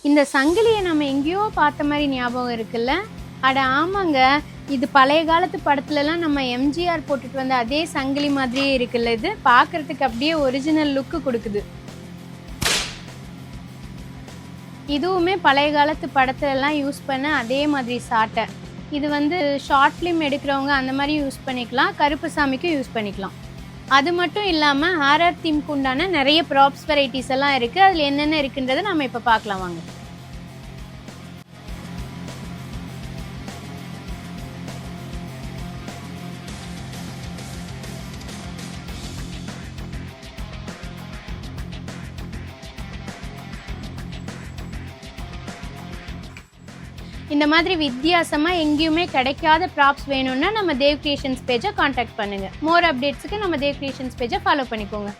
இந்த சங்கிலியை நம்ம எங்கேயோ பார்த்த மாதிரி ஞாபகம் இருக்குல்ல? அட ஆமாங்க, இது பழைய காலத்து படத்துலலாம் நம்ம எம்ஜிஆர் போட்டுட்டு வந்த அதே சங்கிலி மாதிரியே இருக்குல்ல. இது பார்க்கறதுக்கு அப்படியே ஒரிஜினல் லுக்கு கொடுக்குது. இதுவுமே பழைய காலத்து படத்துலலாம் யூஸ் பண்ண அதே மாதிரி சாட்டை. இது வந்து ஷார்ட் ஃபிலிம் எடுக்கிறவங்க அந்த மாதிரி யூஸ் பண்ணிக்கலாம், கருப்புசாமிக்கும் யூஸ் பண்ணிக்கலாம். அது மட்டும் இல்லாமல் ஹாரர் தீம்க்கு உண்டான நிறைய ப்ராப்ஸ் வெரைட்டிஸ் எல்லாம் இருக்குது. அதில் என்னென்ன இருக்குன்றதை நம்ம இப்போ பார்க்கலாம் வாங்க. இந்த மாதிரி வித்தியாசமாக எங்கேயுமே கிடைக்காத ப்ராப்ஸ் வேணும்னா நம்ம தேவ் கிரியேஷன்ஸ் பேஜை காண்டாக்ட் பண்ணுங்கள். மோர் அப்டேட்ஸுக்கு நம்ம தேவ் கிரியேஷன்ஸ் பேஜை ஃபாலோ பண்ணிக்கோங்க.